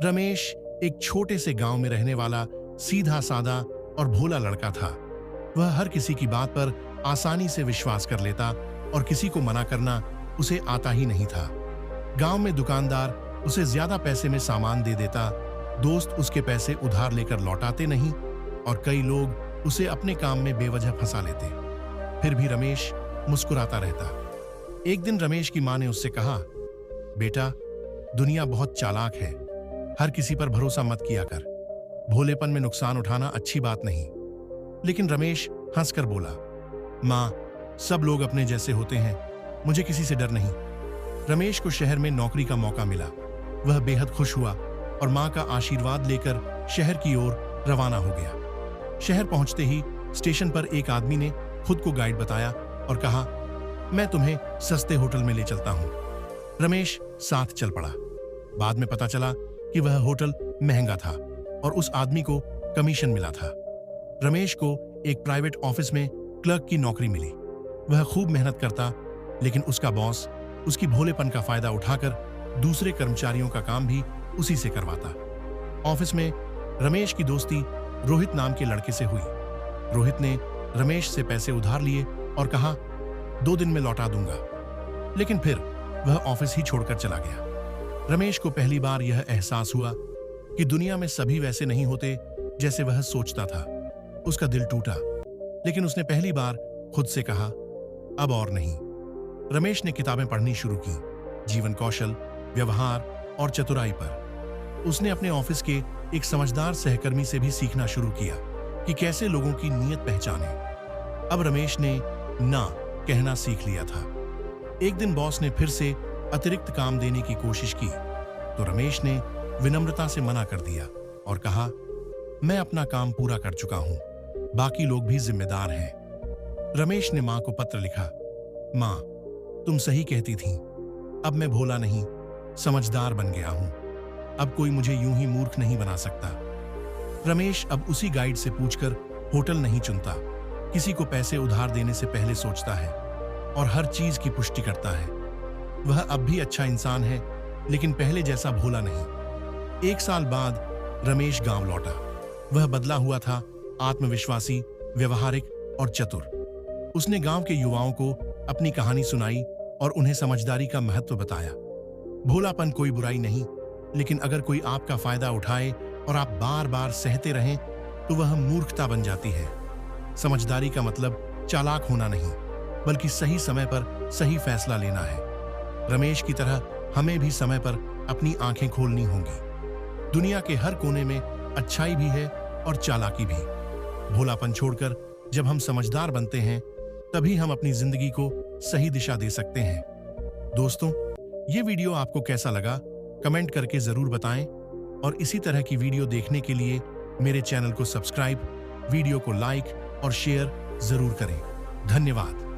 रमेश एक छोटे से गांव में रहने वाला सीधा सादा और भोला लड़का था। वह हर किसी की बात पर आसानी से विश्वास कर लेता और किसी को मना करना उसे आता ही नहीं था। गांव में दुकानदार उसे ज्यादा पैसे में सामान दे देता, दोस्त उसके पैसे उधार लेकर लौटाते नहीं और कई लोग उसे अपने काम में बेवजह फंसा लेते। फिर भी रमेश मुस्कुराता रहता। एक दिन रमेश की मां ने उससे कहा, बेटा, दुनिया बहुत चालाक है, हर किसी पर भरोसा मत किया कर। भोलेपन में नुकसान उठाना अच्छी बात नहीं। लेकिन रमेश हंसकर बोला, मां, सब लोग अपने जैसे होते हैं, मुझे किसी से डर नहीं। रमेश को शहर में नौकरी का मौका मिला। वह बेहद खुश हुआ और मां का आशीर्वाद लेकर शहर की ओर रवाना हो गया। शहर पहुंचते ही स्टेशन पर एक आदमी ने खुद को गाइड बताया और कहा, मैं तुम्हें सस्ते होटल में ले चलता हूं। रमेश साथ चल पड़ा। बाद में पता चला कि वह होटल महंगा था और उस आदमी को कमीशन मिला था। रमेश को एक प्राइवेट ऑफिस में क्लर्क की नौकरी मिली। वह खूब मेहनत करता, लेकिन उसका बॉस उसकी भोलेपन का फायदा उठाकर दूसरे कर्मचारियों का काम भी उसी से करवाता। ऑफिस में रमेश की दोस्ती रोहित नाम के लड़के से हुई। रोहित ने रमेश से पैसे उधार लिए और कहा, 2 दिन में लौटा दूंगा। लेकिन फिर वह ऑफिस ही छोड़कर चला गया। रमेश को पहली बार यह एहसास हुआ कि दुनिया में सभी वैसे नहीं होते जैसे वह सोचता था। उसका दिल टूटा, लेकिन उसने पहली बार खुद से कहा, अब और नहीं। रमेश ने किताबें पढ़नी शुरू की, जीवन कौशल, व्यवहार और चतुराई पर। उसने अपने ऑफिस के एक समझदार सहकर्मी से भी सीखना शुरू किया कि कैसे लोगों की नीयत पहचाने। अब रमेश ने ना कहना सीख लिया था। एक दिन बॉस ने फिर से अतिरिक्त काम देने की कोशिश की तो रमेश ने विनम्रता से मना कर दिया और कहा, मैं अपना काम पूरा कर चुका हूं, बाकी लोग भी जिम्मेदार हैं। रमेश ने मां को पत्र लिखा, मां, तुम सही कहती थीं, अब मैं भोला नहीं, समझदार बन गया हूं। अब कोई मुझे यूं ही मूर्ख नहीं बना सकता। रमेश अब उसी गाइड से पूछकर होटल नहीं चुनता, किसी को पैसे उधार देने से पहले सोचता है और हर चीज की पुष्टि करता है। वह अब भी अच्छा इंसान है, लेकिन पहले जैसा भोला नहीं। 1 साल बाद रमेश गांव लौटा। वह बदला हुआ था, आत्मविश्वासी, व्यवहारिक और चतुर। उसने गांव के युवाओं को अपनी कहानी सुनाई और उन्हें समझदारी का महत्व बताया। भोलापन कोई बुराई नहीं, लेकिन अगर कोई आपका फायदा उठाए और आप बार बार सहते रहें तो वह मूर्खता बन जाती है। समझदारी का मतलब चालाक होना नहीं, बल्कि सही समय पर सही फैसला लेना है। रमेश की तरह हमें भी समय पर अपनी आंखें खोलनी होंगी। दुनिया के हर कोने में अच्छाई भी है और चालाकी भी। भोलापन छोड़कर जब हम समझदार बनते हैं, तभी हम अपनी जिंदगी को सही दिशा दे सकते हैं। दोस्तों, ये वीडियो आपको कैसा लगा कमेंट करके जरूर बताएं और इसी तरह की वीडियो देखने के लिए मेरे चैनल को सब्सक्राइब, वीडियो को लाइक और शेयर जरूर करें। धन्यवाद।